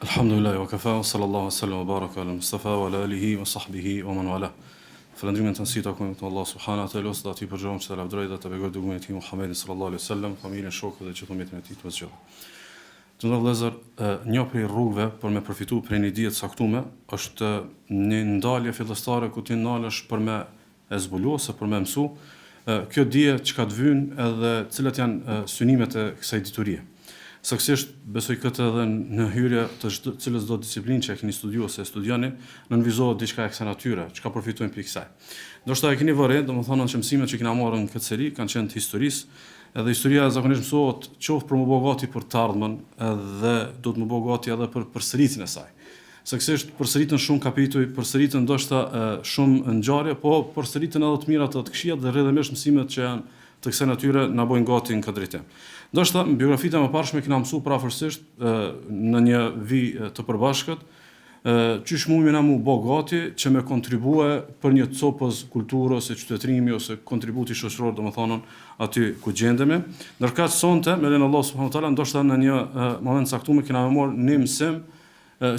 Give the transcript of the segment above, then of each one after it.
Alhamdulillah wa kafa, sallallahu sallam wa baraka ala Mustafa wa ala alihi wa sahbihi wa man wala. Falëndrimin të nësi takojmë të Allah subhanahu wa ta'ala, dhe ati përgjojmë që të lavdroj dhe të begoj dërgumin e ti Muhammedin sallallahu alaihi sallam, familjen, shokët dhe që të mjetin e ti të vëzgjallë. Të ndër vëllezër, një prej rrugëve për me përfitu prej një dije të saktume është një ndalje fillestare ku ti ndalesh për me e zbulu ose për me mësu kjo dije çka të vyn edhe cilat janë synimet e kësaj diturie. Saktësisht besoj këtë edhe në hyrje të cilës do disiplinë që e keni studiuar ose studioni, nënvizohet diçka e kësaj natyre, çka përfitojmë prej kësaj. Ndoshta e keni vënë, domethënë që mësimet që kena marrë në këtë seri kanë qenë të historisë, edhe historia zakonisht mësohet qoftë për më bëu gati për të ardhmen, edhe do të më bëu gati edhe për përsëritjen e saj. Saktësisht përsëritën shumë kapituj, përsëritën ndoshta shumë ngjarje, po përsëritën edhe të mirat të këqija dhe rrjedhimisht mësimet që janë të kësaj natyre na bojnë gati në këtë drejtim. Ndoshta në biografitë e mëparshme kena mësuar parafërsisht në një vijë të përbashkët çish mundemi na mu bë gati që me kontribue për një copës kulturë ose qytetërimi ose kontributi shoqëror, domethënë aty ku gjendemi. Ndërkaq sonte me len Allah subhanahu wa taala ndoshta në një moment caktuar kena marrë një mësim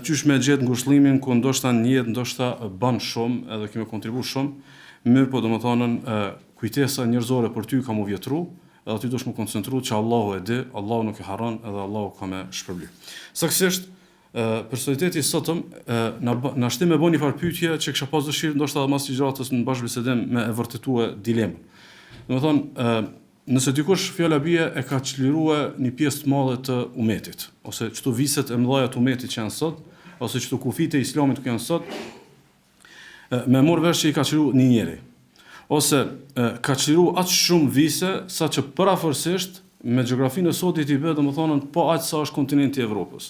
çish me gjetë ngushëllimin ku ndoshta në jetë ndoshta bën shumë edhe kemi kontribuar shumë, mirë po domethënë kujtesa njerëzore për ty ka mu vjetru, edhe ty do shmu koncentru që Allahu e di, Allahu nuk e harron edhe Allahu ka me shpërbly. Saktësisht, personaliteti sotëm na shtim me bën një farë pyetje që kisha pas dëshirë ndoshta edhe mas ligjëratës në bashkëbisedim me e vërtetue dilemën. Domethënë, nëse dikush fjala bie e ka çliruar një pjesë të madhe të umetit, ose çto viset e mëdha të umetit që janë sot, ose çto kufite e islamit që janë sot, me morë vesh që i ka çliruar një njeri. Ose ka çliru aq shumë vise sa që parafërsisht me gjeografinë e sotit i bë domethënë po aq sa është kontinenti i Evropës.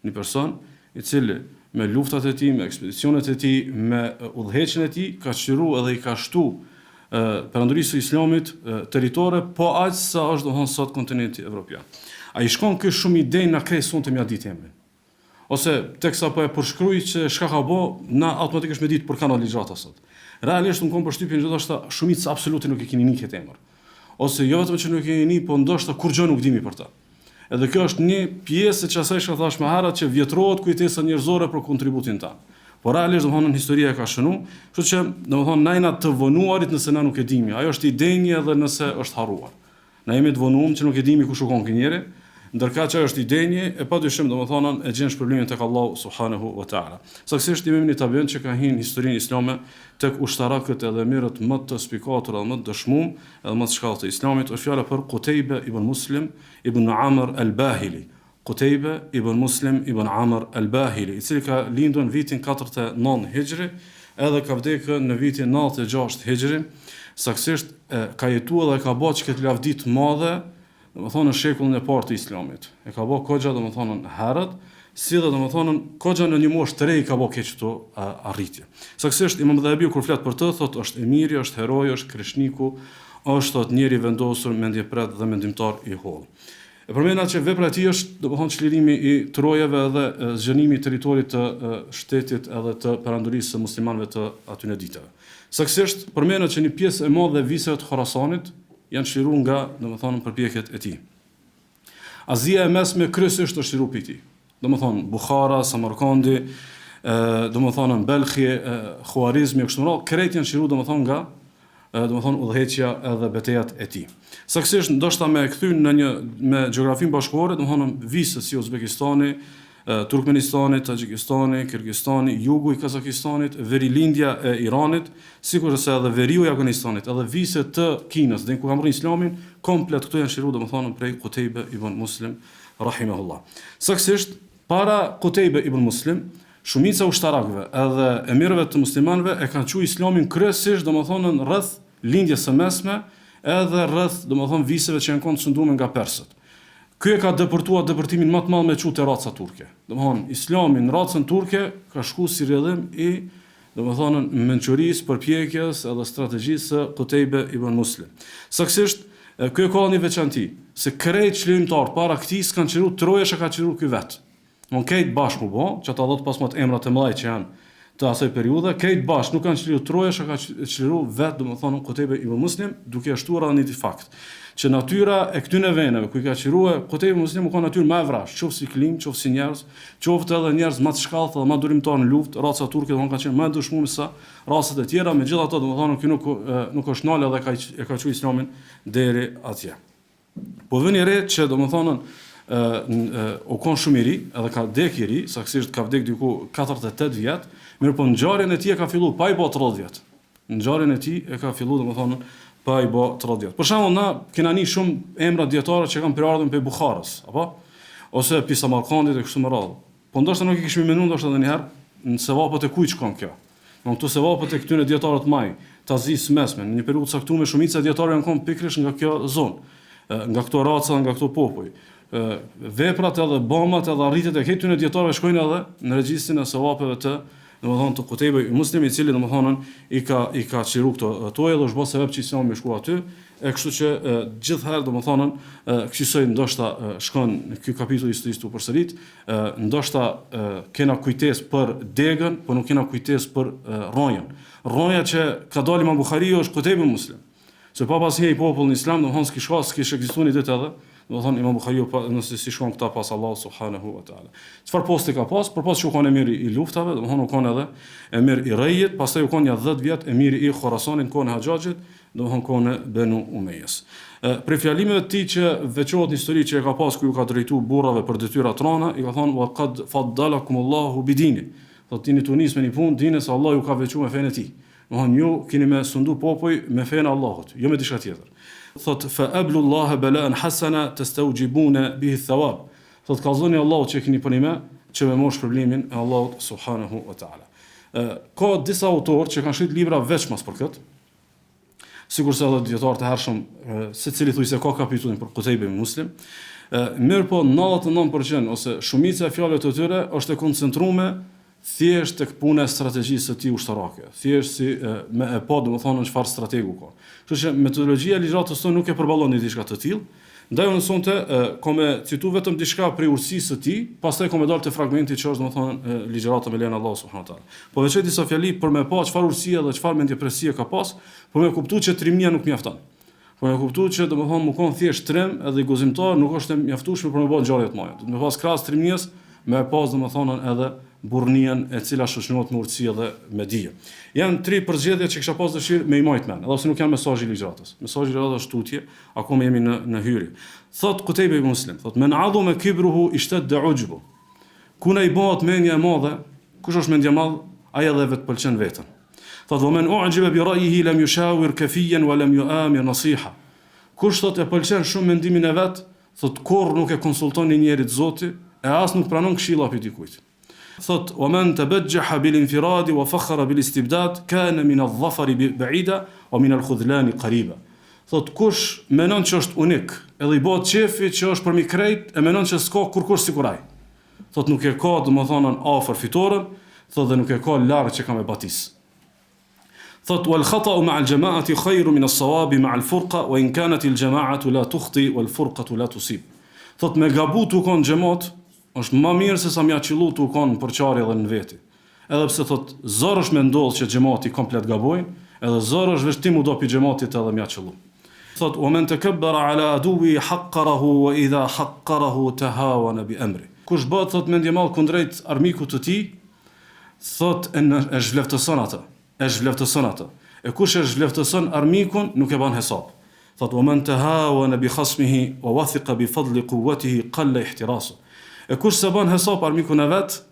Një person i cili me luftat e tij, me ekspedicionet e tij, me udhëheqjen e tij ka çliru edhe i ka shtu perandorisë së islamit territore po aq sa është domethënë sot kontinenti evropian. Ai shkon ky shumë ide na krej sonte mja ditë emrin. Ose teksa po e përshkruaj që çka ka bë, na automatikisht me ditë për kanal ligjata sot. Realisht unë kom përshtypjen që ndoshta shumica absolute nuk e keni ni këtë emër. Ose jo vetëm që nuk e keni ni, po ndoshta kur gjë nuk dimi për ta. Edhe kjo është një pjesë që asaj që thash më herët që vjetrohet kujtesa njerëzore për kontributin tan. Por realisht domthonë historia ka shënu, kështu që domthonë na jena të vonuarit nëse na nuk e dimi. Ajo është idenjë edhe nëse është harruar. Na jemi të vonuar që nuk e dimi ku shkon ky njeri, ndërka që është idenjë e padyshim domethënë e gjen shpërblimin tek Allahu subhanahu wa taala. Saktësisht jemi në tabën që ka hyrë historinë islame tek ushtarakët edhe mirët më të spikatur edhe më të dëshmuar edhe më të shkallët të islamit, është fjala për Qutayba ibn Muslim ibn Amr al-Bahili. Qutayba ibn Muslim ibn Amr al-Bahili, i cili ka lindur në vitin 49 Hijri, edhe ka vdekur në vitin 96 Hijri. Saktësisht ka jetuar dhe ka bërë këtë lavdi të madhe, domethënë në shekullin e parë të islamit. E ka bërë kogja domethënë herët, si dhe domethënë kogja në një moshë të re i ka bërë këto arritje. Saktësisht Imam Dhahabiu kur flet për të thotë është emiri, është heroj, është krishniku, është thotë njeri vendosur, mendjepret dhe mendimtar i holl. E përmenda që vepra e tij është domethënë çlirimi i trojave dhe zgjenimi i territorit të shtetit edhe të perandorisë së muslimanëve të atyre ditëve. Saktësisht përmendet që një pjesë e madhe e viseve të Khorasanit janë çliruar nga domethënë përpjekjet e tij. Azia e mesme kryesisht është çliruar prej tij. Domethënë Bukhara, Samarkandi, domethënë Belkhi, Khuarizmi kështu më radh, krejt janë çliruar domethënë nga domethënë udhëheqja edhe betejat e tij. Saktësisht ndoshta me kthyn në një me gjeografinë bashkëkohore, domethënë vise si Uzbekistani, Turkmenistani, Taxhikistani, Kirgistani, jugu i Kazakistanit, verilindja e Iranit, sikurse edhe veriu i Afganistanit, edhe vise të Kinës, dhe ku ka marrë Islamin, komplet këto janë shëruar domethënë prej Qutayba ibn Muslim rahimahullah. Saktësisht para Qutayba ibn Muslim, shumica ushtarakëve edhe emirëve të muslimanëve e kanë thënë Islamin kryesisht domethënë rreth lindjes së mesme, edhe rreth domethënë viseve që janë koncentuar nga persët. Ky e ka deportuar depërtimin më të madh me çutë raca turke. Domethënë Islami në racën turke ka shkuar si rrjedhim i domethënë mençurisë, përpjekjes edhe strategjisë së Qutayba ibn Muslim. Saktësisht ky ka një veçanti, se krejt çlirimtar para këtij s'kan çliruar troja që ka çliruar ky vet. Domethënë krejt bashkë u bë, që ata do të pasmat emrat e mëdha që janë të asaj periudhe, krejt bashkë nuk kanë çliruar troja që ka çliruar vet domethënë Qutayba ibn Muslim, duke shtuar edhe një fakt që natyra e këtyre veneve ku I ka qiruar Kutejbe Muslimu ka natyrë më e vrash, qoftë si klim, qoftë si njerëz, qoftë edhe njerëz më të shkallët dhe më durimtar në luftë, raca turke domethënë kanë qenë më dëshmuar se racat e tjera, megjithatë domethënë ky nuk është nale dhe e ka çuar Islamin deri atje. Po vëni re që domethënë u kon shumë I ri, edhe ka vdek I ri, saktësisht ka vdek diku 48 vjet, mirë po ngjarjen e tij ka filluar pa I bë 30 vjet. Ngjarjen e tij e ka filluar domethënë pa I bë 30 vjet. Për shembull na kena një shumë emra dietare që kanë përardhur pe Bukharës, apo ose pe Samarkandit e kështu me radhë. Po ndoshta nuk I kishim menduar ndoshta edhe një herë në sevapët e kujt shkon kjo. Në këto sevapët e këtyre dietarëve të maj, Tazis mesme, në një periudhë caktuar shumica e dietarëve janë kon pikërisht nga kjo zonë, nga këto raca, nga këto popull. Veprat edhe bomat edhe arritjet e këtyre dietarëve shkojnë edhe në regjistrin e sevapeve të domethënë të Kutejbe Muslimi I cili domethënë I ka qiru këto edhe është bërë sebeb që Islami më shku aty, e kështu që gjithherë domethënë kësaj ndoshta shkon në ky kapitull historisë tu përsërit, ndoshta kena kujtesë për degën, por nuk kena kujtesë për rronjën. Rronja që ka dalë Imam Buhariu është Kutejbe Muslim. Se pa pasje I popullin islam domethënë s'kish ekzistuar ditë edhe domethënë Imam Buhariu nëse si shkon këta pas Allah subhanahu wa taala. Çfarë posti ka pas? Përpas që u kon emiri I luftave, domethënë u kon edhe emir I rrejit, pastaj u kon ja 10 vjet emiri I Khorasanit në kohën e Haxhaxhit, domethënë kohën e Banu Umeyyes. Për fjalimeve të tij që veçohet në histori që e ka pas ku ju ka drejtuar burrave për detyra trona, I ka thonë wa qad faddalakumullahu bidini. Do tini tunis me një punë dinë se Allah ju ka veçuar me fenë e tij. Domethënë ju keni me sundu popull me fenë e Allahut, jo me diçka tjetër. Thot fa ablu Allah bala'an hasana tastawjibuna bihi thawab. Thot kallzoni Allahu që keni punime që me mosh problemin e Allahut subhanahu wa taala. Ka disa autorë që kanë shkruar libra veçmas për këtë. Sigurisht edhe dietarë të hershëm, secili thuaj se ka kapitullin për Kutejbe Muslim. Mirë po 99% ose shumica e fjalëve të tyre është e koncentruar thjesht tek puna e strategjisë së tij ushtarake. Thjesht si me e pa domethënë çfarë strategu ka. Kështu që metodologjia e ligjëratës tonë nuk e përballon diçka të tillë. Ndaj unë sonte komë citu vetëm diçka për urtësisë së tij, pastaj komë dal te fragmenti që është domethënë ligjërata me lejen Allah subhanahu wa taala. Po veçoj disa fjali për me pa çfarë urtësie dhe çfarë mendjepresie ka pas, për me kuptuar që trimnia nuk mjafton. Për me kuptuar që domethënë më kon thjesht trim edhe I gozimtar nuk është e mjaftueshme për me bërë ngjarje të mëdha. Do të pas krahas trimnies me pas domethënë edhe burrnien e cila shoqërohet me urtësi dhe me dije. Janë 3 përzgjedhje që kisha pas dëshirë me I majt mend, edhe ose nuk janë mesazhi I ligjëratës. Mesazhi I ligjëratës është tutje, akoma jemi në hyrje. Thot Kutejbe Muslim, thot men adhuma kibruhu ishtadda ujbu. Kuna I bëhet mendja e madhe, kush është mendja e madh, ai edhe vetë pëlqen veten. Thot wa men u'jiba bi ra'yihi lam yushawir kafiyan wa lam yu'amir nasiha. Kush thot e pëlqen shumë mendimin e vet, thot kurr nuk e konsulton një njeri të Zotit, e as nuk pranon këshilla për dikujt. Thot ومن تبجح بالانفراد وفخر بالاستبداد كان من الظفر بعيدا ومن الخذلان قريبا. Thot kush menon që është unik, edhe I bëhet qefi që është për mi krejt, e menon që s'ka kurkush sikur ai. Thot nuk e ka domethënë afër fitoren, thot dhe nuk e ka larg që ka me batis. Thot wal khata'u ma'a al-jama'ati khayrun min as-sawabi ma'a al-furqa wa in kanat al-jama'atu la tukhti wal furqatu la tusib. Thot me gabu tu kon xhamat është më mirë se sa mja qillu të u konë në përqarje dhe në veti. Edhe pse thot, zërë është me ndodhë që gjemati komplet gabojnë, edhe zërë është veshtim u do pi gjematit edhe mja qillu. Thot, o men të këbbera ala aduvi haqqarahu wa idha haqqarahu të hawa në bi emri. Kush bëtë, thot, mendje malë kundrejt armiku të ti, thot, e zhvleftëson atë. E kush e zhvleftëson armikun, nuk e ban hesab. Thot, o men të hawa në bi khasmihi, o wathiqa bi fadli quwwatihi qalla ihtirasu. E kush se ban hesap armikun e vet,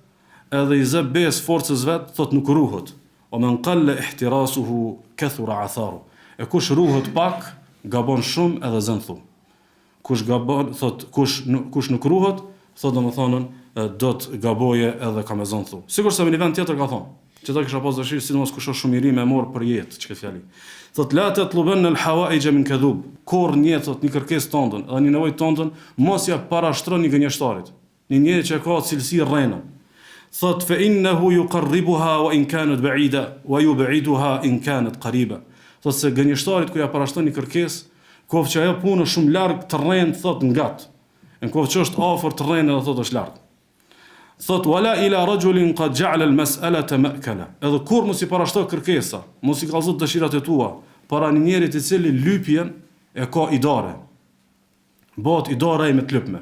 edhe I zeb bes forcës vet, thot nuk ruhet. O men qalla ihtirasuhu kathura atharu. E kush ruhet pak, gabon shumë edhe zën thu. Kush gabon, thot kush nuk ruhet, thot domethënë do të gaboje edhe ka me zën thu. Sigur se në një vend tjetër ka thonë, që ta kisha pas dëshirë sidomos kush është shumë I ri me morë për jetë, çka fjali. Thot la tatlubanna al-hawaij min kadhub. Kur një thot një kërkesë tëndën, edhe një nevojë tëndën, mos ja parashtron një gënjeshtarit. Një njeri që ka cilësi rrena. Thot fa innahu yuqarribuha wa in kanat ba'ida wa yub'iduha in kanat qariba. Thot se gënjeshtarit ku ja parashton një kërkesë, kof që ajo punë shumë larg të rrend thot ngat. Në kof që është afër të rrend edhe thot është larg. Thot wala ila rajulin qad ja'ala al-mas'alata ma'kala. Edhe kur mos I parashto kërkesa, mos I kallzo dëshirat e tua para një njerit I cili lypjen e ka idare. Bëhet i dorë me të lëpme.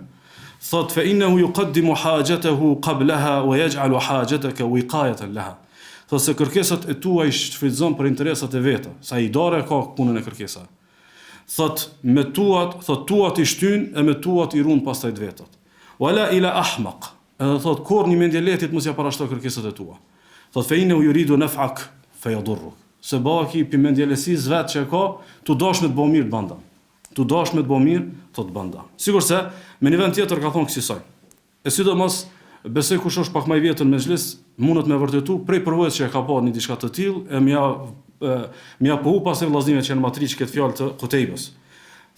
Thot fa innahu yuqaddimu hajatahu qablaha wa yaj'alu hajataka wiqayatan laha. Thot se kërkesat e tua i shfrytëzon për interesat e veta, sa i dorë ka punën e kërkesave. Thot me tuat i shtyn e me tuat i ruan pastaj të vetat. Wala ila ahmaq. Edhe thot kur një mendjeletit mos ja parashtoj kërkesat e tua. Thot fa innahu yuridu naf'ak fa yadurruk. Se baki pi mendjelesis vet që ka, tu dash me të bëu mirë të banda. Tu dash me të bëu mirë, thot banda. Sigurisht se me një vend tjetër ka thonë kësaj. E sidomos besoj kush është pak më i vjetër në mezhlis, mundet me vërtetu prej përvojës që e ka pa një diçka të tillë, e mja pohu pas e vllaznive që janë matriç këtë fjalë të Kutejbës.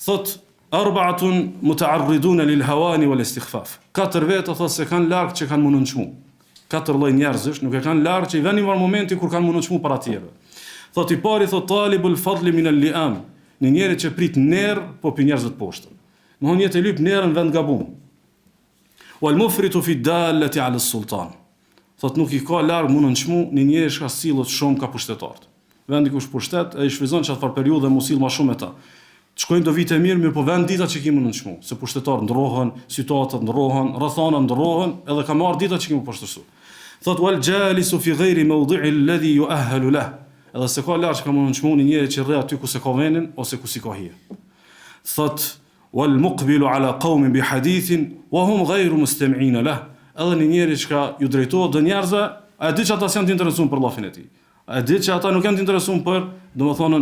Thot arba'atun muta'arridun lil hawani wal istighfaf. 4 veta thot se kanë larg që kanë mundu çmu. 4 lloj njerëzish nuk e kanë larg që i vënë në momenti kur kanë mundu çmu para tjerëve. Thot i pari thot talibul fadli min al-li'am. Një njeri që prit nerr po pi njerëzve të poshtër. Mohon jetë lyp nerën vend gabum. Wal mufritu fi dallati ala sultan. Thot nuk i ka larg mundon çmu një njeri që ka sillet shumë ka pushtetarët. Vendi kush pushtet ai shfryzon çat par periudhë mos sill më shumë me ta. Të shkojnë do vite mirë po vend ditat që kimu në çmu, se pushtetarët ndrohen, situatat ndrohen, rrethana ndrohen, edhe ka marr ditat që kimu poshtërsu. Thot wal jalisu fi ghairi mawdi'i alladhi yu'ahhalu lahu. Edhe se ka larg ka mundon çmu një njeri që rre aty ku se ka venin ose ku si ka hije. Thot wal muqbilu ala qaumin bi hadithin wa hum ghayru mustami'in lah. Edhe një njeri që ju drejtohet do njerëzve, a di që ata janë të interesuar për llafin e tij. A di që ata nuk janë të interesuar për, domethënë,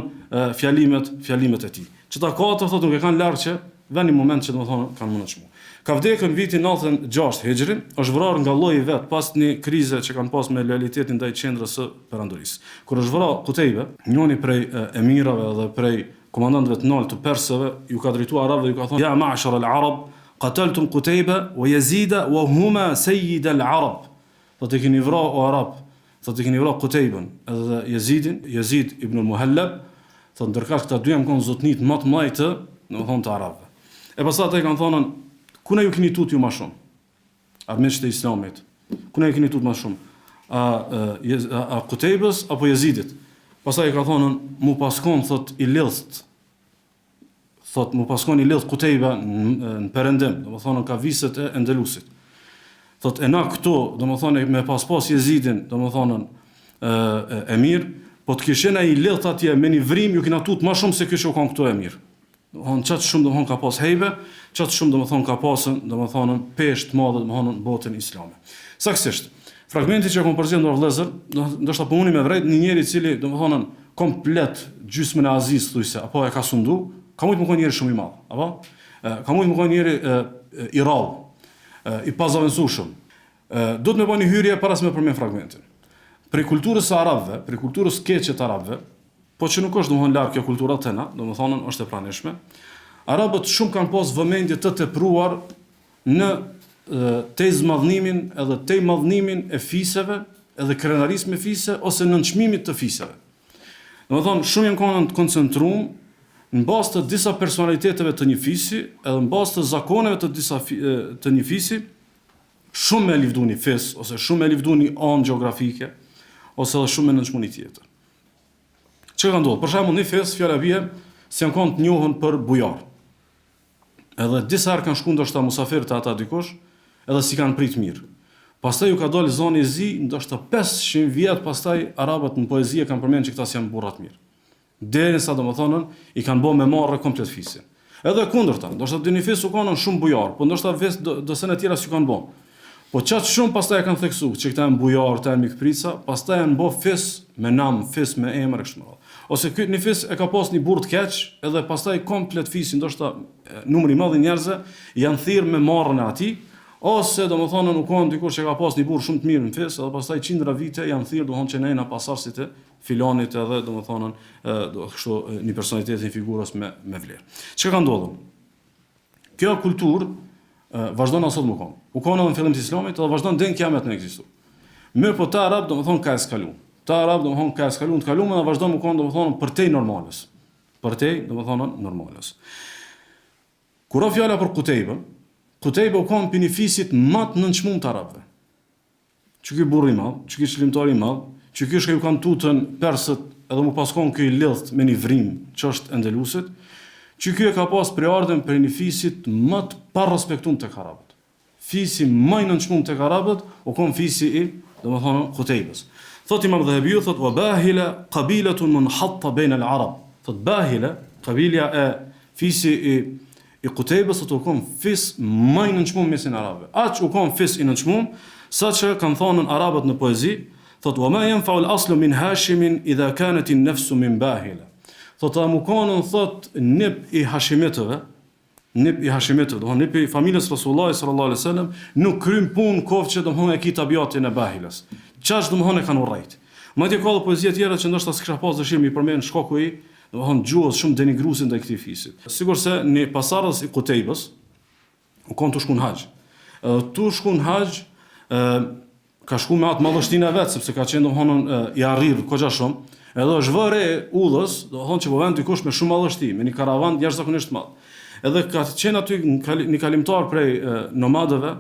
fjalimet e tij. Çta katër thotë nuk e kanë larg që vjen një moment që domethënë kanë mundur çmu. Ka vdekur në vitin 96 Hijrin, është vrarë nga lloji vet pas një krize që kanë pas me lojalitetin ndaj qendrës së perandorisë. Kur është vrarë Kutejbe, njëri prej emirave dhe prej komandantëve të lartë të persëve, ju ka drejtuar arabëve, ju ka thonë: "Ya ma'shar al-arab, qataltum Qutayba wa Yazida wa huma sayyid al-arab." Do të keni vrarë o arab, do të keni vrarë Qutayban edhe Yazidin, Yazid ibn al-Muhallab, thonë ndërka këta dy janë konë zotnit më të mëdha, domethënë të arabëve. E pastaj ata i kanë thonë: "Ku na ju keni tut ju më shumë?" Armiqtë e Islamit. Ku na ju keni tut më shumë? A Qutaybës apo Yazidit? Pastaj i ka thonë: "Mu paskon thot i lidht." Thot mu paskon i lidh Qutayba në perëndim, domethënë ka viset e Endelusit. Thot e na këtu, domethënë me pas Yazidin, domethënë emir, po të kishin ai lidh atje me një vrim, ju kena tut më shumë se ky që kanë këtu emir. Domethënë çat shumë domethënë ka pas hejbe, çat shumë domethënë ka pasën, domethënë peshë të madhe domethënë botën islame. Saktësisht, fragmenti që kam përzier vëllezër, ndoshta po unë me vërtet një njeri i cili domethënë komplet gjysmën e Azis thujse, apo e ka sundu, ka mujt më konë njeri shumë i madh, apo? Ka mujt më konë njeri i rrallë, i pazavendësueshëm. Duhet me bëni një hyrje para se me përmend fragmentin. Për kulturës së arabëve, për kulturës keqe të arabëve, po që nuk është domethënë larg kjo kultura tëna, domethënë është e pranishme. Arabët shumë kanë pas vëmendje të tepruar në te zmadhnimin edhe te madhnimin e fiseve, edhe krenarisë me fise ose në nënçmimit të fiseve. Domethënë shumë janë kanë të koncentruar në bazë të disa personaliteteve të një fisi, edhe në bazë të zakoneve të një fisi, shumë me livdu një fis ose shumë me livdu një anë gjeografike ose edhe shumë me nënçmuni tjetër. Çka ka ndodhur? Për shembull, një fis fjala bie se janë kanë të njohur për bujar. Edhe disa herë kanë shkuar ndoshta musafir të ata dikush, edhe si kanë prit mirë. Pastaj ju ka dalë zoni e zi, ndoshta 500 vjet pastaj arabët në poezi kanë përmendur që këta janë burra të mirë. Derisa domethënë i kanë bërë me marrë komplet fisin. Edhe kundërta, ndoshta dy fis u kanë shumë bujar, po ndoshta vetë do se në tjera si kanë bën. Po çat shumë pastaj kanë theksuar që këta janë bujar, këta janë mikprica, pastaj janë bë fis me nam, fis me emër kështu më radh. Ose ky një fis e ka pas një burr të keq, edhe pastaj komplet fisi ndoshta numri i madh i njerëzve janë thirrë me marrën e atij, ose domethënë nuk kanë dikush që ka pas një burr shumë të mirë në fis, edhe pastaj qindra vite janë thirrë domethënë që nëna pasardhësit e filanit edhe domethënë kështu një personalitet një figurës me vlerë. Çka ka ndodhur? Kjo kulturë vazhdon sot më kon. U kanë edhe në fillim të Islamit edhe vazhdon deri në kiamet në ekzistuar. Mirë po ta arab domethënë ka eskaluar. Ta arab domethënë ka eskaluar të kaluar dhe vazhdon më kon domethënë për tej normalës. Për tej domethënë normalës. Kur o fjala për Qutejbën, Qutejba u kon pini fisit më të nënçmuar të arabëve. Çu ky burr i madh, çu ky çlimtar i madh, çu ky shkë u kanë tutën persët edhe më paskon ky lidh me një vrim që është Endelusit, që ky e ka pas preardhën për një fisit më të parrespektuar tek arabët. Fisi më i nënçmuar tek arabët u kon fisi i, domethënë, Qutaybës. Thot Imam Dhahabiu, thot wa bahila qabilatun munhatta bayna al-arab. Thot bahila, qabilia e fisi i Qutaybës, thot u kon fis më i nënçmuar mesin arabëve. Aq u kon fis i nënçmuar saqë kanë thënë arabët në poezi, thot wa ma yanfa'u al-aslu min hashimin idha kanat an-nafsu min bahila. Thot mu konën, thot nip i hashimitëve, nip i familjes Rasulullah sallallahu alaihi wasallam nuk krym punë kohë që domthon e ki tabiatin e bahilas. Çash domthon e kanë urrejt. Madje ka poezia tjera që ndoshta s'kisha pas dëshirë mi përmend shkoku i, domthon gjuhës shumë denigruese ndaj këtij fisit. Sigurisht në pasardhës i Qutaybës u kon të shkon haxh. Tu shkon haxh, ka shku me atë madhështinë e vet, sepse ka qenë domthon i arrir goxha shumë. Edhe është vëre udhës, domthon që po vjen dikush me shumë madhështi, me një karavan jashtëzakonisht të madh. Edhe ka qenë aty një kalimtar prej nomadëve,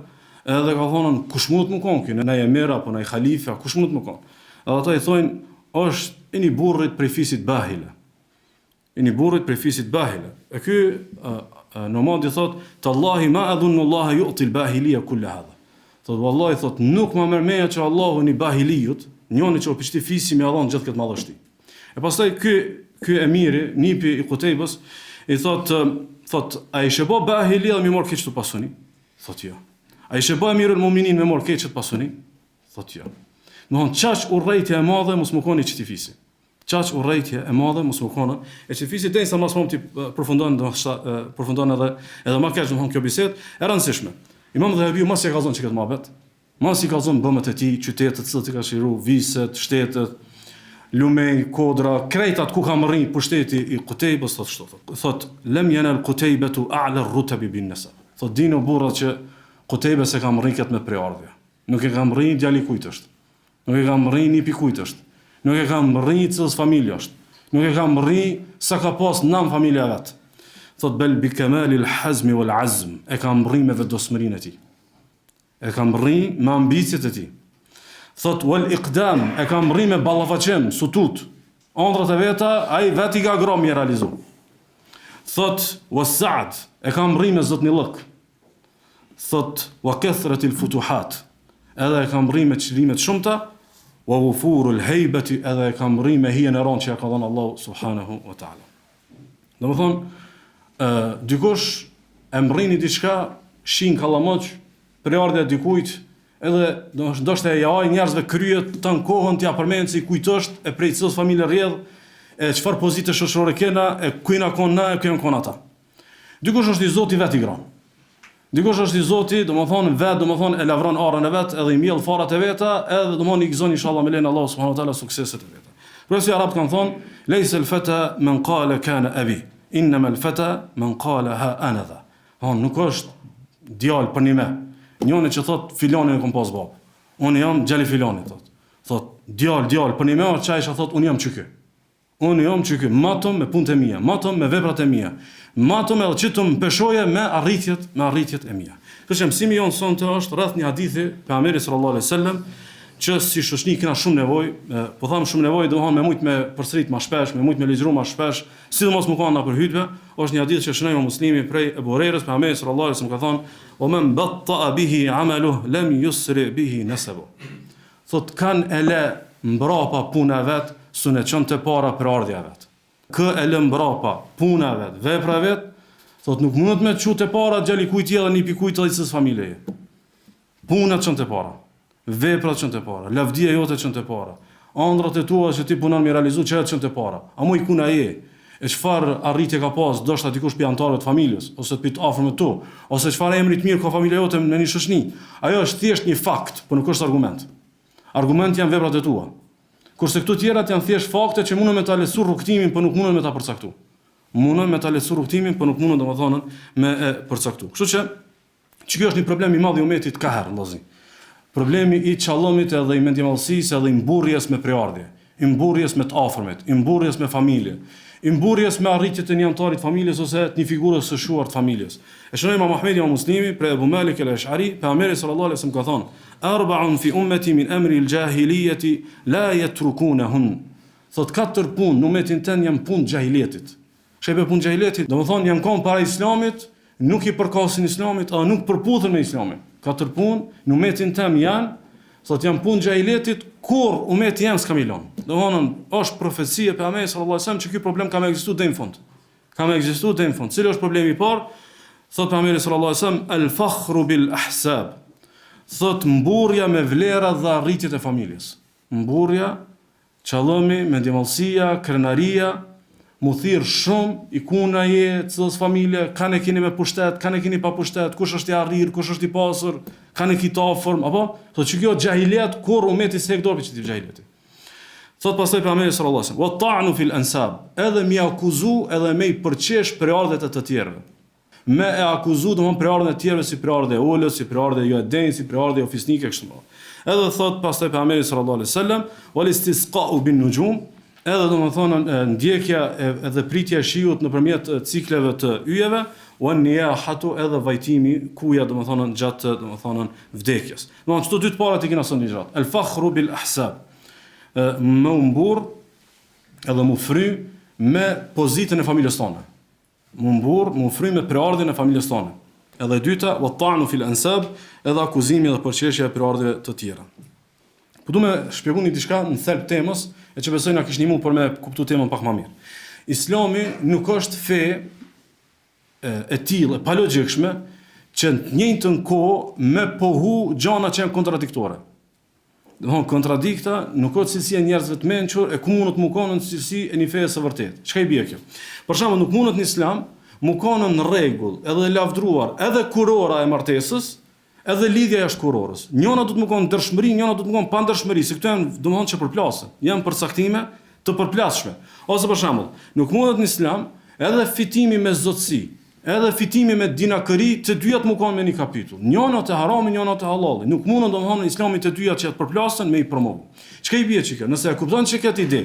edhe ka thonë kush mund të më kon këy, në emir apo në halife, kush mund të më kon. Edhe ata i thonë është i një burrit prej fisit Bahile. I një burrit prej fisit Bahile. E ky nomadi thot, "Tallahi ma adhunnu Allah yu'ti al-bahiliya kull hadha." Thot vallahi, thot nuk më merr meja që Allahu i Bahilijut, njëri që u pishti fisi me Allahun gjithë këtë madhështi. E pastaj ky emiri, nipi i Qutaybës, i thot, a i shebo Bahili dhe mi mor keq të pasuni? Thot jo. A i shebo Emirul Muminin me mor keq të pasuni? Thot jo. Domthon çaq urrejtja e madhe mos më koni çti fisi. Çaq urrejtja e madhe mos më koni e çti fisi derisa mos më ti përfundon edhe më keq domthon kjo bisedë e rëndësishme. Imam Dhahabiu mos e ka zonë çka të mëbet. Mos i ka zonë bëmët e tij, qytetet të cilët i ka shiru, viset, shtetet, Lumej, Kodra, krejtat ku kam rrinë pushteti i Qutaybës, thot shto. Thot lem yanal Qutaybatu a'la ar-rutab bin nasab. Thot dino burrat që Qutaybës e kam rrinë këtë me preardhje. Nuk e kam rrinë djali kujt është. Nuk e kam rrinë nipi kujt është. Nuk e kam rrinë cilës familje është. Nuk e kam rrinë sa ka pas nam familja vet. Thot bel bi kamalil hazmi wal azm. E kam rrinë me vetëdosmërinë e tij. E kam rrinë me ambicjet e tij. Thot wal iqdam, e kam rrinë me ballafaqem, sutut. Ëndrat e veta ai vetë i ka grom i realizu. Thot was sa'd, e kam rrinë me zotnillëk. Thot wa kathratil futuhat, edhe e kam rrinë me çlimet shumta, wa wufurul haybati, edhe e kam rrinë me hijen e rëndë që ja ka dhënë Allahu subhanahu wa taala. Domethën dikush e mrrini diçka, shin kallamoç, preardhja dikujt, edhe ndoshta e jaj njerëzve kryet tan kohën t'ia përmend se kujt është, e prej cilës familje rrjedh, e çfarë pozite shoqërore kena, e ku na kon na, e ku kon ata. Dikush është i Zoti vet i gran. Dikush është i Zoti, domethënë e lavron arën e vet, edhe i mjell farat e veta, edhe domethënë i gëzon inshallah me len Allahu subhanahu wa taala sukseset e veta. Kurse arab kanë thonë, "Laysa al-fata man qala kana abi, inma al-fata man qala ha ana dha." Nuk është djalë për një me. Njëri që thot filanin e kom pas bab. Unë jam gjali filanit thot. Thot djalë për një me është çaj që thot unë jam çyky. Unë jam çyky, matëm me punët e mia, matëm me veprat e mia. Matëm edhe që të më peshoje me arritjet e mia. Kështu që mësimi jonë sonte është rreth një hadithi pejgamberit sallallahu alaihi wasallam që si shoqni kena shumë nevojë, po them shumë nevojë, domethënë me shumë me përsërit më shpesh, me shumë me lexuar më shpesh, sidomos më kanë për hutbe, është një hadith që shënon Muslimi prej Abu Hurajrës, pejgamberi sallallahu alaihi wasallam ka thënë: "O men batta bihi amaluhu lam yusri bihi nasabu." Thot kanë ele mbrapa puna vet, sunë çon të para për ardhja vet. Kë ele mbrapa puna vet, vepra vet, thot nuk mundet me çu të para gjali kujt edhe nipi kujt edhe së familjeje. Puna çon të para. Veprat çon të para, lavdia jote çon të para, ëndrat e tua që ti punon me realizu çfarë çon të para. A mo i kuna je? E çfarë arritje ka pas, ndoshta dikush pi antarëve të familjes, ose pi të afërm tu, ose çfarë emri të mirë ka familja jote në një shoqni. Ajo është thjesht një fakt, por nuk është argument. Argument janë veprat e tua. Kurse këto tjerat janë thjesht fakte që mundën me ta lecu rrugtimin, por nuk mundën me ta përcaktu. Mundën me ta lecu rrugtimin, por nuk mundën domethënë me e përcaktu. Kështu që kjo është një problem i madh i umetit ka herë vëllazë. Problemi i çallomit edhe i mendjemallësisë edhe i mburrjes me preardhje, i mburrjes me të afërmit, i mburrjes me familje, i mburrjes me arritjet e një antarit familjes ose të një figurës së shuar të familjes. E shënoi Imam Ahmedi wa Muslimi për Abu Malik al-Ash'ari, pejgamberi sallallahu alaihi wasallam ka thonë: "Arba'un fi ummati min amri al-jahiliyyati la yatrukunahun." Thot 4 punë në umetin tën janë punë të jahilietit. Shkëpe punë xhahiletit, domethënë janë kohë para Islamit, nuk i përkasin Islamit, a nuk përputhen me Islamin. Katër punë në umetin tim janë, thotë janë punë xhahiletit, kur umeti jam s'ka milon. Domethënë është profecia e pejgamberit sallallahu alajhi wasallam që ky problem ka më ekzistuar deri në fund. Ka më ekzistuar deri në fund. Cili është problemi i parë? Thotë pejgamberi sallallahu alajhi wasallam al-fakhru bil ahsab. Thotë mburrja me vlera dhe arritjet e familjes. Mburrja, qallëmi, mendimallësia, krenaria, mu thirr shumë ikuna je, cilës familje, kanë e keni me pushtet, kanë e keni pa pushtet, kush është i arrir, kush është i pasur, kanë e ki të afërm, apo? Thotë që kjo xhahilet kur umeti s'e dorë për çti xhahileti. Thotë pastaj pejgamberi sallallahu alajhi wasallam, "Wa ta'nu fil ansab", edhe mi akuzu, edhe me i përqesh prejardhjet e të tjerëve. Me e akuzu domthon prejardhjen e tjerëve si prejardhje e olës, si prejardhje jo e denj, si prejardhje ofisnike kështu më. Edhe thot pastaj pejgamberi sallallahu alajhi wasallam, "Wal istisqa'u bin nujum", edhe domethënë ndjekja edhe pritja e shiut nëpërmjet cikleve të yjeve, wan niyahatu edhe vajtimi kuja domethënë gjatë domethënë vdekjes. Domethënë këto dy të parat i kena sonë gjatë. El fakhru bil ahsab. Më umbur edhe më fry me pozitën e familjes tonë. Më fry me prejardhjen e familjes tonë. Edhe e dyta, wa ta'nu fil ansab, edhe akuzimi dhe përqeshja e prejardhjeve të tjera. Po du me shpjegoni diçka në thelb temës, e që besoj na kish ndihmu për me kuptu temën pak më mirë. Islami nuk është fe e tillë, e palogjikshme, që në njëjtën kohë me pohu gjana që janë kontradiktore. Domthon kontradikta nuk është cilësia e njerëzve të mençur e ku mundet mu kanë në cilësi e një feje së vërtetë. Çka i bie kjo? Për shembull, nuk mundet në Islam mu kanë në rregull, edhe lavdruar, edhe kurora e martesës, edhe lidhja jashtë kurorës. Njëna do të më kanë dërshmëri, njëna do të më kanë pandërshmëri, se këto janë domthon që përplasen, janë përcaktime të përplasshme. Ose për shembull, nuk mundet në Islam edhe fitimi me zotësi, edhe fitimi me dinakëri, të dyja të më kanë me një kapitull. Njëna të harami, njëna të halalli. Nuk mundet domthon në Islamin të dyja që të përplasen me i promovu. Çka i bie çka? Nëse e kupton çka këtë ide,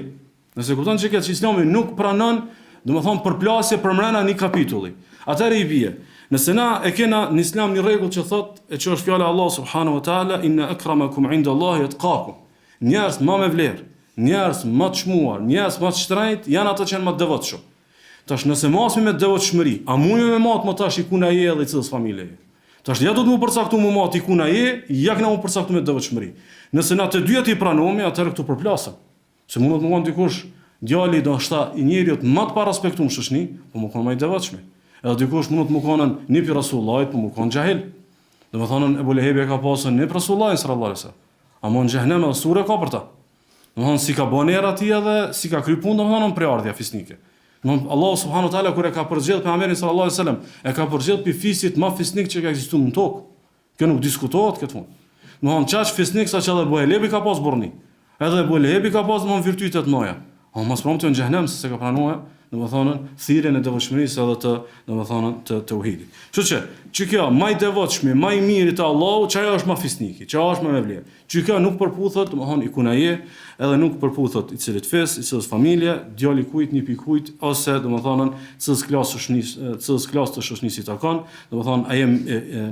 nëse kupton çka që Islami nuk pranon domethënë përplasje për mbrana një kapitulli. Atëherë i bie. Nëse na e kena në Islam një rregull që thotë, e që është fjala e Allah subhanahu wa taala, inna akramakum inda Allahi atqakum. Njerëz më me vlerë, njerëz më të çmuar, njerëz më të shtrenjtë janë ato që janë më të devotshëm. Tash nëse mosmi me devotshmëri, a mundi me mat më tash ikuna je dhe cilës familje je. Tash ja do të më përcaktu më mat ikuna je, ja kena më përcaktu me devotshmëri. Nëse na të dyja ti pranohemi, atëherë këtu përplasëm. Se mund të më kanë dikush djali do shta i njeriut më të paraspektuar në shoqëni, po më kanë më i devotshëm. Edhe dikush mund të më kanë një pi Rasullullah, po më kanë xahil. Domethënë Ebu Lehebi ka pasur një Rasullullah sallallahu alaihi wasallam. A mund xhehenem edhe sure ka për ta. Domethënë si ka bën era ti edhe si ka kry punë domethënë për ardhja fisnike. Domethënë Allah subhanahu wa taala kur e ka përgjithë pejgamberin sallallahu alaihi wasallam, e ka përgjithë pi fisit më fisnik që ka ekzistuar në tokë. Kjo nuk diskutohet këtë punë. Domethënë çaj fisnik sa që edhe Ebu Lehebi ka pas burrni. Edhe Ebu Lehebi ka pas domethënë virtyte të mëdha. O mos promovë në xhehenem se ka pranuar domethënë thirrjen e devotshmërisë edhe të domethënë të tauhidit. Kështu që kjo më i devotshmi, më i miri te Allahu, çajo është më fisniki, çajo është më me vlerë. Që kjo nuk përputhet domethënë ikunaje, edhe nuk përputhet i cilit fes, i cilës familje, djali kujt, një pikujt ose domethënë cilës klasë të shoqënisë takon, domethënë a jem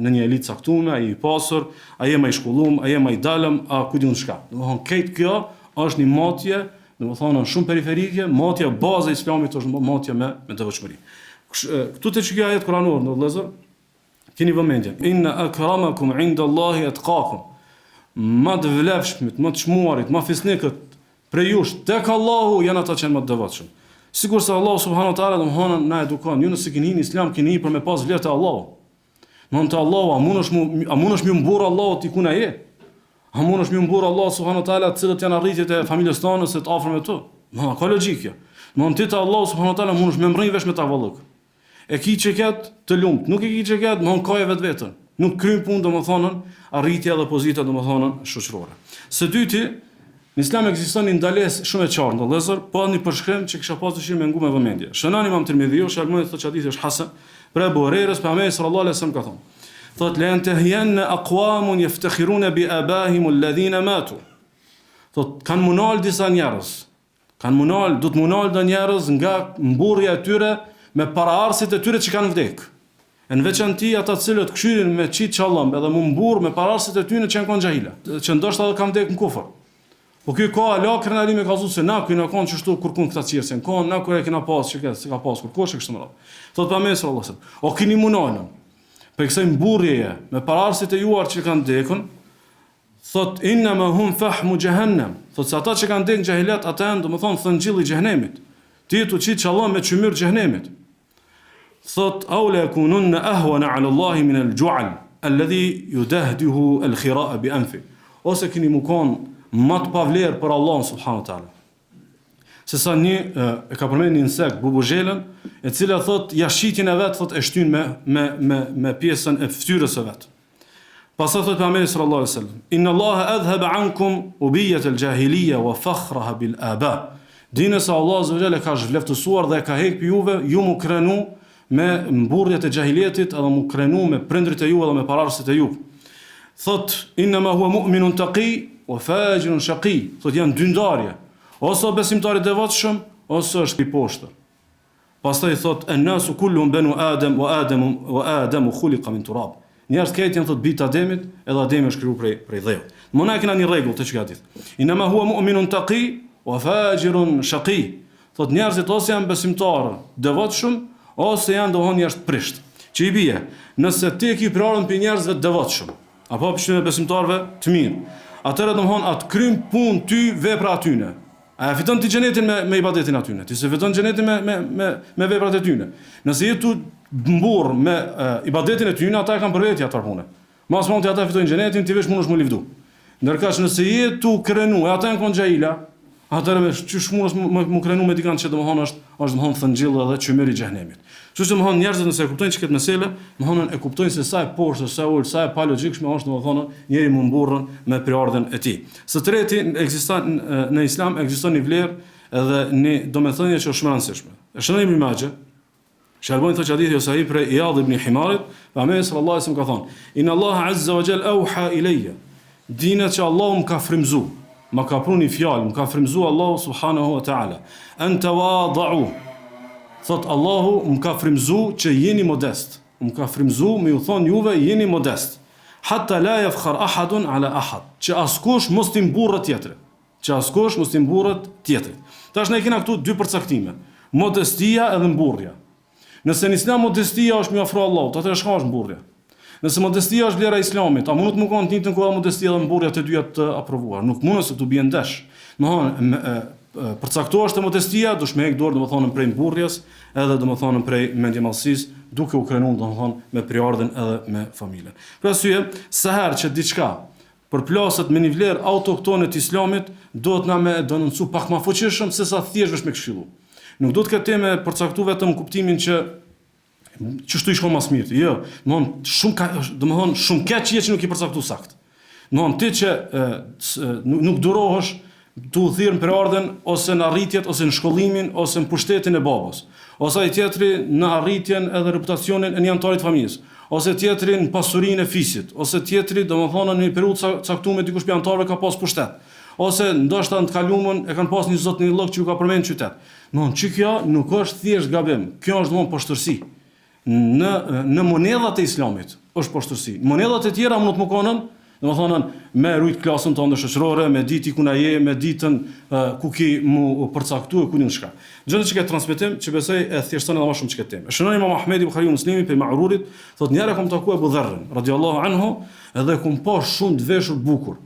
në një elitë caktuar, ai i pasur, a jem ai shkollum, a jem ai dalëm, a ku diun çka. Domethënë këtë kjo është një motje domethënë shumë periferike, matja baza e Islamit është matja me devotshmëri. Këtu te çka ajet kuranor në vëllezër, keni vëmendje. Inna akramakum inda Allahi atqakum. Më të vlefshmit, më të çmuarit, më fisnikët prej jush tek Allahu janë ata që janë më të devotshëm. Sigur se Allah subhanahu wa taala domethënë na edukon, ju nëse keni në Islam keni për me pas vlerë te Allahu. Mund të Allahu, a mundesh më mbur Allahu ti kuna je? A mundesh më mbur Allah subhanahu wa taala të cilët janë arritjet e familjes tonë se të afër me tu? Ma ka logjikë. Mund ti te Allah subhanahu wa taala mundesh më mbrin vesh me tavalluk. E ki çeket të lumt, nuk e ki çeket, më ka vetveten. Nuk kryen punë domethënë arritja dhe pozita domethënë shoqërore. Së dyti, në Islam ekziston një ndalesë shumë e qartë, ndallëzor, po një përshkrim që kisha pasur dëshirë me ngu me vëmendje. Shënon Imam Tirmidhiu, shalmoni thotë që hadithi është hasan, për Abu Hurajrës, pejgamberi sallallahu alaihi wasallam ka thonë. Thotë la yantahiyanna aqwamun yaftakhiruna bi abahim alladhina matu. Thotë kanë munal disa njerëz. Do të munal do njerëz nga mburrja e tyre me paraardhësit e tyre që kanë vdekë. Në veçanti ata të cilët këshirin me qit çallam edhe më mburr me paraardhësit e tyre që janë kon xahila, që ndoshta edhe kanë vdekë në kufër. Po ky ka ala krenari me kallzu se na kena kanë çështu kurkun këta qirsen. Ka na kur e kena pas çka se ka pas kur kosh kështu më radh. Thot pa mes sallallahu alaihi wasallam. O keni munalën. Për kësaj mburrjeje me pararësit e juar që kanë dekën, thot inna ma hum fahmu jahannam. Thot se ata që kanë dekën jahilat ata janë domethënë thëngjilli i xhenemit. Ti tu çit çallah me çmyr xhenemit. Thot aula yakunun ahwana ala Allah min al-ju'al alladhi yudahdihu al-khira'a bi anfi. Ose keni mu kon më të pavlerë për Allah subhanahu wa taala. Se sa një e ka përmendur një insekt bubuzhelën, e cila thot ja shitjen e vet thot e shtyn me pjesën e fytyrës së vet. Pastaj thot pejgamberi sallallahu alaihi wasallam, inna Allaha adhhaba ankum ubiyat al-jahiliya wa fakhraha bil aba. Dini se Allah azza wa jalla ka zhvleftësuar dhe ka heq juve ju mu krenu me mburrjet e jahilietit edhe mu krenu me prindrit e ju edhe me pararësit e ju. Thot inna ma huwa mu'minun taqi wa fajirun shaqi. Thot janë dy ndarje. Ose besimtari devotshëm, ose është i poshtër. Pastaj thot an-nasu kulluhum banu Adam wa Adamu khuliqa min turab. Njerëzit këtë janë thot bita Ademit, edhe Ademi është krijuar prej dheut. Mona kena një rregull të çka ditë. Inna ma huwa mu'minun taqi wa fajirun shaqi. Thot njerëzit ose janë besimtarë devotshëm, ose janë domthonjë njerëz të prisht. Që i bie, nëse ti ke prarën për njerëzve të devotshëm, apo për besimtarëve të mirë, atëherë domthon atë krym punë ty vepra atyne. A fiton ti xhenetin me ibadetin atyne? Ti se fiton xhenetin me veprat e tyne. Nëse je tu mburr me ibadetin e tyne, ata e kanë për vetë atë punë. Mas mund ti ata fitojnë xhenetin, ti veç mundesh më livdu. Ndërkaq nëse je tu krenu, ata janë kon xhaila, atëherë me çish mundesh më krenu me dikant që domthon është domthon thëngjill edhe çmyri i xhenemit. Kështu që domthon njerëzit nëse e kuptojnë çka këtë meselë, domthon e kuptojnë se sa e poshtë, sa e ulët, sa e pa logjikshme është domthon njëri më mburrën me priordhën e tij. Së treti ekziston në Islam ekziston një vlerë edhe një domethënie që është shumë e rëndësishme. Është Ibn Majah, sharbon thotë hadithi ose ai për Iyad ibn Himarit, pejgamberi sallallahu alaihi wasallam ka thonë: "Inna Allah azza wa jalla auha ilayya." Dinat që Allahu më ka frymzu, më ka pruni fjalë, më ka frymzu Allahu subhanahu wa taala. An tawadhu. Thot Allahu më ka frymzu që jeni modest. Më ka frymzu me ju thon juve jeni modest. Hatta la yafkhar ahadun ala ahad. Që askush mos ti mburrë tjetrin. Që askush mos ti mburrë tjetrit. Tash ne kena këtu dy përcaktime. Modestia edhe mburrja. Nëse në Islam modestia është me ofro Allahut, atëherë çka është mburrja? Nëse modestia është vlera e Islamit, a mund të më kanë të njëjtën kohë modestia dhe mburrja të dyja të aprovuar? Nuk mund se të bien ndesh. Përcaktohesh të modestia, dush me heq dorë domethënë prej mburrjes, edhe domethënë prej mendjemallësisë, duke u krenuar domethënë me priordhën edhe me familjen. Për arsye, sa herë që diçka përplaset me një vlerë autoktone të Islamit, duhet na me denoncu pak më fuqishëm se sa thjesht vesh me këshillu. Nuk do të ketë me përcaktu vetëm kuptimin që çështu i shkon më së miri. Jo, domethënë shumë keq që nuk i përcaktu sakt. Domethënë ti që nuk durohesh tu thirr në priordhën ose në arritjet ose në shkollimin ose në pushtetin e babas, ose ai tjetri në arritjen edhe reputacionin e një antarit të familjes, ose tjetri në pasurinë e fisit, ose tjetri domethënë në një periudhë caktuar me dikush pi antarëve ka pas pushtet, ose ndoshta në të kaluamën e kanë pas një zot në një llog që ju ka përmendur qytet. Domthonë kjo nuk është thjesht gabim, kjo është domthonë poshtërsi. Në monedhat e Islamit është poshtërsi. Monedhat e tjera mund të më konën domethënë me rujt klasën tonë shoqërore, me ditë ku na je, me ditën ku ki mu përcaktuar ku din çka. Gjë që ka transmetim, që besoj e thjeshton edhe më shumë çka temë. Shënoi Imam Ahmedi Buhariu Muslimi pe Ma'rurit, thotë njëra kam takuar Abu Dharrin radhiyallahu anhu, edhe kum pa shumë të veshur bukur.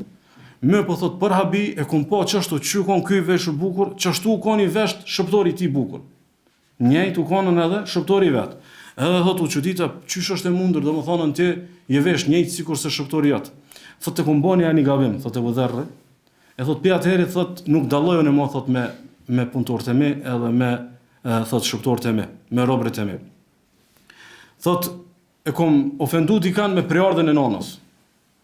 Më po thotë për habi e kum pa çashtu çykon ky veshur bukur, çashtu ka një vesh shëptori i tij bukur. Njëjtë u kanë edhe shëptori vet. Edhe thotë u çudita, çysh është e mundur, domethënë ti je vesh njëjtë sikur se shëptori jot. Thotë të kumboni ani gabim, thotë Abu Dharri. E thotë pi atëherë thotë nuk dallojon e më thotë me punëtorët e mi edhe me thotë shëptorët e mi, me robërit e mi. Thotë e kom ofendu dikan me priordhën e nonës.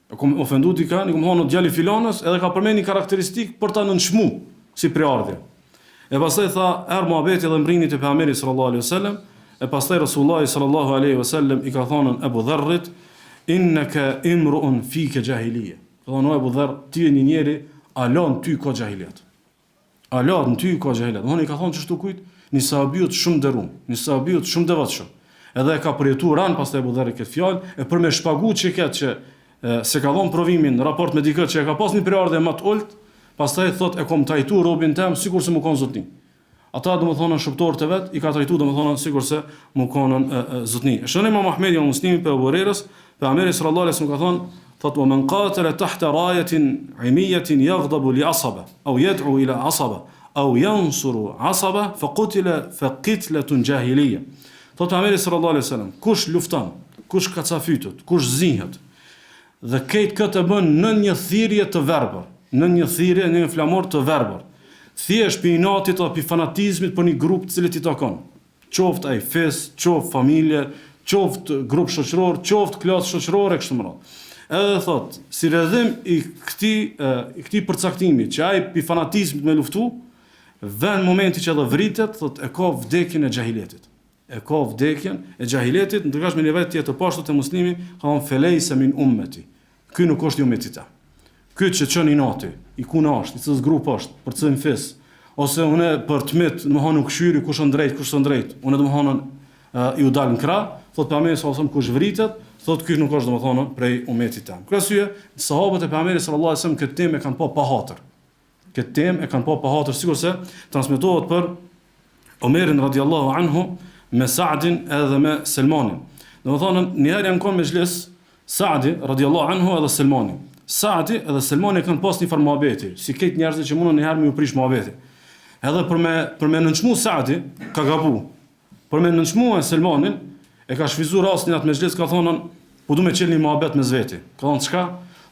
E kom ofendu dikan, i kom thonë djali filanës, edhe ka përmendur një karakteristikë për ta nënçmu si priordhje. E pastaj tha er muhabeti dhe mbrini te pejgamberi sallallahu alaihi wasallam, e pastaj Resulullah sallallahu alaihi wasallam i ka thonë Abu Dharrit, innaka imru'un fika jahiliya. Thonë Abu Dharr, ti je një njeri, alon ty ka jahiliat. Alon ty ka jahiliat. Unë i ka thonë çështu kujt, një sahabiut shumë nderuar, një sahabiut shumë devotshëm. Edhe ka përjetuar ran pastaj Abu Dharr këtë fjalë, e për me shpagu çiket që se ka dhënë provimin në raport me dikë që e ka pas një priordhje më të ulët, pastaj thot e kom trajtu robin tem sikur se më kon zotni. Ata domethënë shëptorët e vet i ka trajtu domethënë sikur se më konën zotni. Shënon Imam Ahmedi dhe Muslimi për Abu Hurajrës, pejgamberi sallallahu alaihi wasallam ka thonë thot wa man qatala tahta rayatin imiyatin yaghdabu li asaba aw yad'u ila asaba aw yansuru asaba faqitlatun jahiliya. Thot pejgamberi sallallahu alaihi wasallam, kush lufton, kush kacafytet, kush zihet dhe këtë bën në një thirrje të verbër, në një thirrje, në një flamur të verbër, thjesht për inatit apo për fanatizmit për një grup të cilit i takon. Qoftë ai fes, qoftë familje, qoftë grup shoqëror, qoftë klasë shoqërore kështu më radhë. Edhe thot, si rrëdhim i këtij përcaktimi që ai për fanatizmit me luftu, vën momenti që edhe vritet, thot e ka vdekjen e xahiletit. E ka vdekjen e xahiletit, ndërkohë me një vetë tjetër poshtë të muslimi, ka thënë felejse min ummeti. Ky nuk është i ummetit ta. Ky që çon inati, i kunasht, i cës grup është, për të cën fes, ose unë për tmit, domthonë nuk shyri kush është drejt, kush është drejt. Unë domthonë i u dal në krah, thot pejgamberi sallallahu alajhi wasallam kush vritet, thot ky nuk është domthonë prej ummetit tam. Kjo arsye, sahabët e pejgamberit sallallahu alajhi wasallam këtë temë kanë pa hatër. Këtë temë e kanë pa hatër, sikurse transmetohet për Omerin radhiyallahu anhu me Sa'din edhe me Selmanin. Domthonë një herë janë kënë mezhlis Sa'di radhiyallahu anhu edhe Selmani. Sa'di edhe Selmani kanë pas një farë muhabeti, si këtë njerëzit që mundon një herë me u prish muhabeti. Edhe për me nënçmu Sa'di ka gabu. Për me nënçmu Selmanin e ka shfizu rastin atë mezhlis, ka thonë po du me qelë një muhabet me zveti. Ka thonë çka?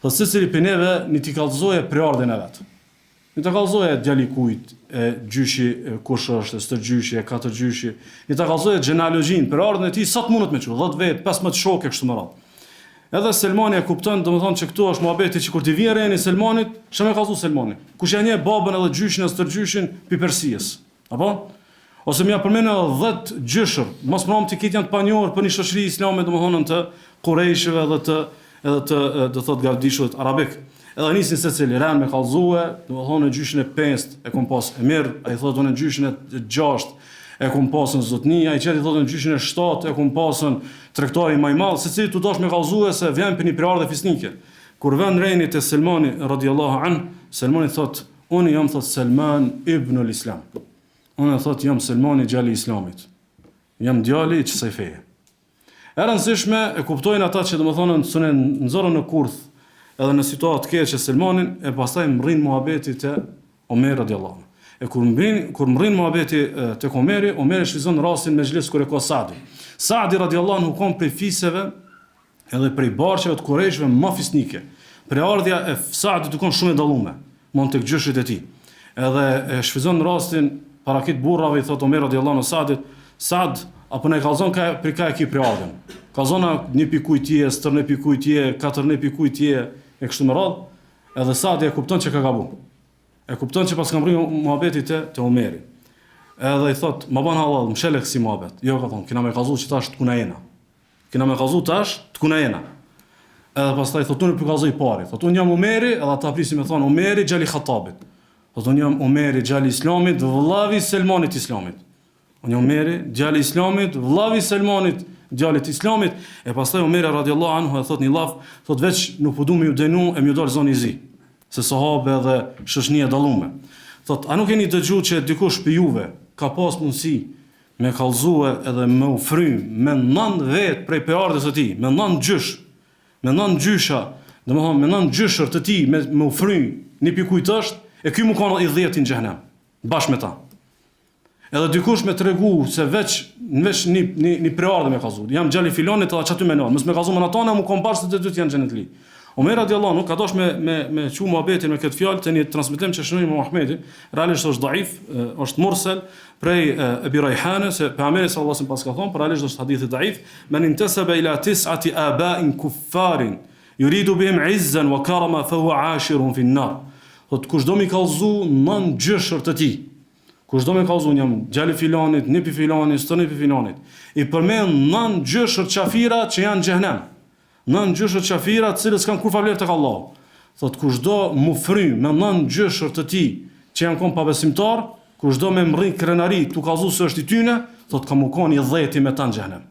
Thot secili për neve një t'i kallëzoje preardhjen e vet. Një t'a kallëzoje djali kujt, e gjyshi kush është, stër gjyshi, e katër gjyshi. Një t'a kallëzoje gjenealogjin, preardhjen e tij sa të mundet me çu, 10 vet, 15 shokë kështu më radh. Edhe Selmani e kupton, domethënë që këtu është muhabeti që kur ti vjen reni Selmanit, ç'më ka thënë Selmani? Kush janë babën edhe gjyshin e stër gjyshin pi Persisë. Apo? Ose më përmend 10 gjyshër, mos prom ti këtë janë të panjohur për një shoqëri islame domethënë të Qurayshëve edhe të do thot gardishut arabik. Edhe nisin secili ran me kallëzue, domethënë gjyshin e 5 e kom pas Emir, ai thotë unë gjyshin e 6 e kom pasën zotnia, ai çeti thotë në gjyshin e 7 e kom pasën tregtari më i madh, secili tu dosh me kallëzue se vjen për një priardhë fisnike. Kur vën reni te Selmani radhiyallahu an, Selmani thotë unë jam thot Selman ibn al-Islam. Unë thot jam Selmani djali i Islamit. Jam djali i kësaj feje. E rëndësishme e kuptojnë ata që domethënë sonë nxorën në kurth edhe në situatë të keqe Selmanin e pastaj mrrin muhabeti te Omer radhiyallahu anhu. E kur mrrin muhabeti te Omeri, Omeri shfizon rastin me xhles kur e ka Sa'di. Sa'di radhiyallahu anhu kom prej fiseve edhe prej barqeve të Qurayshëve më fisnike. Preardhja e Sa'dit dukon shumë e dallume, mund tek gjyshit e tij. Edhe e shfizon rastin para kit burrave i thot Omer radhiyallahu anhu Sa'dit, Sa'd apo ne kallzon ka e ki preardhën. Kallzona një pikujtje, stër në pikujtje, katër në pikujtje e kështu me radh, edhe Sa'di e kupton që ka gabu. E kupton që pas ka mbrojë muhabeti te Omeri. Edhe i thot, "Ma ban halal, më shele kësi muhabet." Jo, ka thonë, "Kena me kallzu që tash të kuna jena." Kena me kallzu tash të kuna jena. Edhe pastaj thot, "Unë për kallzoj pari." Thot, "Unë jam Omeri", edhe ata prisin me thonë, "Omeri gjali Khatabit." Thot, "Unë jam Omeri gjali Islamit, vëllavi Selmanit Islamit." Unë jam Omeri gjali Islamit, vëllavi Selmanit djalit Islamit. E pastaj Omeri radhiyallahu anhu e thot një llaf, thot veç nuk po du me ju dënu e më dal zoni i zi. Se sahabe dhe shoqënia e dallume. Thot, a nuk keni dëgjuar që dikush për juve ka pas mundësi me kallëzue edhe me u frym me 9 vet prej preardhës së tij, me 9 gjysh, me 9 gjysha, domethënë me 9 gjyshër të tij me u frym, një pikujt është e ky më kanë i 10 në xhenem, bashkë me ta. Edhe dikush me tregu se veç një preardhë me kallëzu. Jam gjali filonit edhe çatu me nën, mos me kallëzu me natona, më kom bashkë të dy janë xhenet li. Omer radhiyallahu anhu ka dosh me çu muhabetin me këtë fjalë te një transmetim që shënoi Muhamedi, realisht është dhaif, është mursal prej Abi Rayhane se pejgamberi sallallahu alaihi wasallam pas ka thonë, realisht është hadithi dhaif, "Men intasaba ila 9 aba'in kuffarin yuridu bihim 'izzan wa karama fa huwa 'ashirun fi an-nar." Thot kush do mi kallëzu 9 gjyshër të tij. Kush do me kallëzu jam gjali filanit, nipi filanit, stoni filanit. I përmend 9 gjyshër qafira që janë në xhenem. 9 gjyshër qafira të cilës kanë kur favler tek Allahu. Thot kush do mu frym me 9 gjyshër të tij që janë kon pabesimtar, kush do me mrrin krenari tu kallëzu se është i tyne, thot ka mu kon i 10 me ta në xhenem.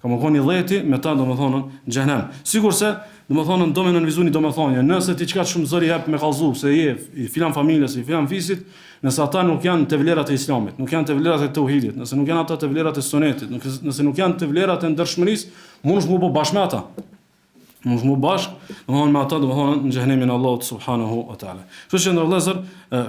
Ka mu kon i 10 me ta domethënë në xhenem. Sigurisht Domethënë do më nënvizuni domethënë, nëse ti çka shumë zëri hap me kallzu se je i filan familjes, i filan fisit, nëse ata nuk janë të vlerat e Islamit, nuk janë të vlerat e tauhidit, nëse nuk janë ata të vlerat e sunetit, nëse nuk janë të vlerat e ndershmërisë, mundesh më bashkë me ata. Mund më bashkë, domethënë me ata, domethënë në xhenemin e Allahut subhanahu wa taala. Kështu që ndërlëzër,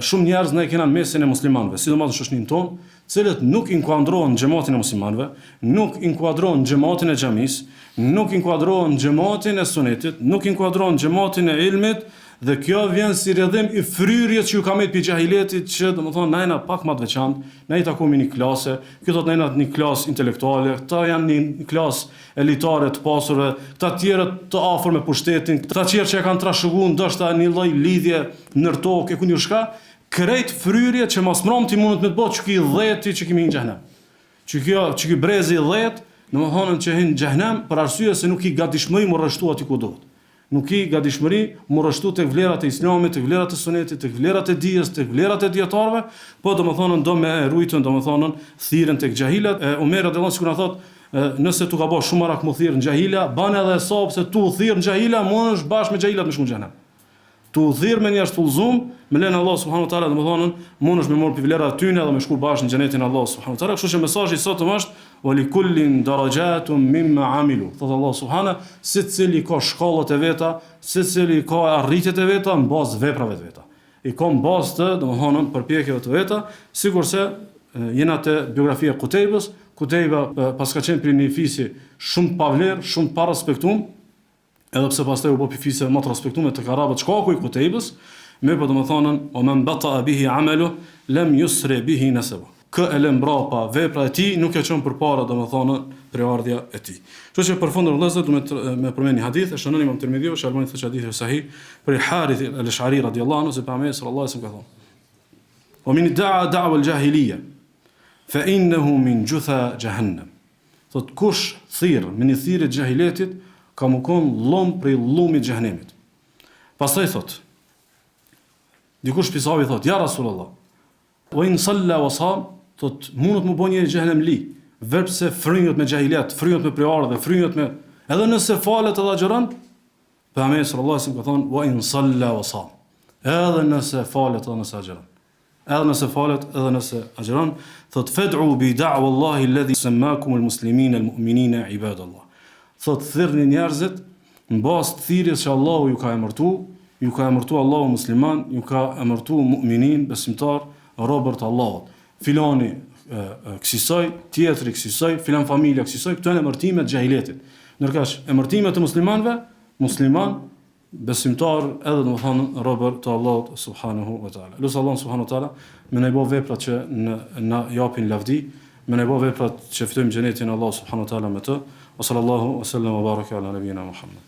shumë njerëz ne kena në mesin e muslimanëve, sidomos në shoqërinë tonë, cilët nuk inkuadrohen në xhamatin e muslimanëve, nuk inkuadrohen në xhamatin e xhamisë, nuk inkuadrohen në xhamatin e sunetit, nuk inkuadrohen në xhamatin e ilmit, dhe kjo vjen si rrjedhim i fryrjes që ju ka marrë pi xahiletit, që domethënë na pak më të veçantë, na I takojmë në klasë, këto thotë na në klasë intelektuale, këta janë në klasë elitare të pasurve, këta tjerë të afër me pushtetin, këta tjerë që kanë trashëguar ndoshta një lloj lidhje ndër tokë, ku një shka, krejt fryrje që mos mbromti mundet me të bëj çka I 10 që kemi në xhenem. Që ky brezi I 10, domethënë që hin në xhenem për arsye se nuk I gatishmëri më rreshtu aty ku duhet. Nuk I gatishmëri më rreshtu tek vlerat e Islamit, tek vlerat e sunetit, tek vlerat e dijes, tek vlerat e dietarëve, po domethënë do me rujtën domethënë thirrën tek xahilat. Omer radhiyallahu sikur na thotë, nëse tu ka bësh shumë arak më thirr në xahila, ban edhe sop se tu thirr në xahila, mundesh bashkë me xahilat me shku në xhenem. Tu thirr me njerëz tullzum, me len Allah subhanahu wa taala, domethënë mundesh me marr pi vlerat tyne dhe me shku bashkë në xhenetin e Allah subhanahu wa taala. Kështu që mesazhi sot është wa li kullin darajatun mimma amilu. Thot Allah subhanahu, secili ka shkallët e veta, secili ka arritjet e veta në bazë veprave të veta. I ka në bazë të, domethënë, përpjekjeve të veta, sikurse jena te biografia e Kutejbës. Kutejba pas ka qenë prej një fisi shumë pa vlerë, shumë pa respektuar, edhe pse pastaj u bë fise më të respektuar tek arabët shkaku I Kutejbës, me po domethënë o men bata bihi amalu lam yusri bihi nasabu. Kë e lën mbrapa vepra e tij nuk e çon përpara domethënë preardhja e tij. Kështu që përfundon vëllezër duhet me përmend një hadith e shënon Imam Tirmidhiu, Shalmani thotë hadithi sahih për Harith al-Ash'ari radhiyallahu anhu se pejgamberi sallallahu alaihi wasallam ka thonë: "Wa min da'a da'wa al-jahiliyya fa innahu min jutha jahannam." Thot kush thirr me një thirrje të xahiletit ka më kon llom prej llomit të xhenemit. Pastaj thot dikush pisavi thot: "Ja Rasulullah, wa in salla wa sam", thot mundet më bën një xhenem li, verpse frynjët me xahilet, frynjët me preardhë, frynjët me edhe nëse falet edhe agjeron, pejgamberi sallallahu alaihi wasallam ka thonë: "Wa in salla wa sam", edhe nëse falet edhe nëse agjeron. Edhe nëse falet edhe nëse agjeron, thot fad'u bi da'wa Allahi alladhi sammakum almuslimina almu'minina ibadallah. Thot thirrni njerëzit në bazë të thirrjes që Allahu ju ka emërtu Allahu musliman, ju ka emërtu mu'minin, besimtar, robër të Allahut. Filani kësaj, tjetri kësaj, filan familja kësaj, këto janë emërtime të xahiletit. Ndërkësh emërtime të muslimanëve, musliman, besimtar, edhe domethënë robër të Allahut subhanahu wa taala. Lutë Allah subhanahu wa taala me na bëj vepra që na japin lavdi, me na bëj vepra që fitojmë xhenetin e Allah subhanahu wa taala me të. Wa sallallahu wa sallam wa baraka ala nabiyina Muhammad.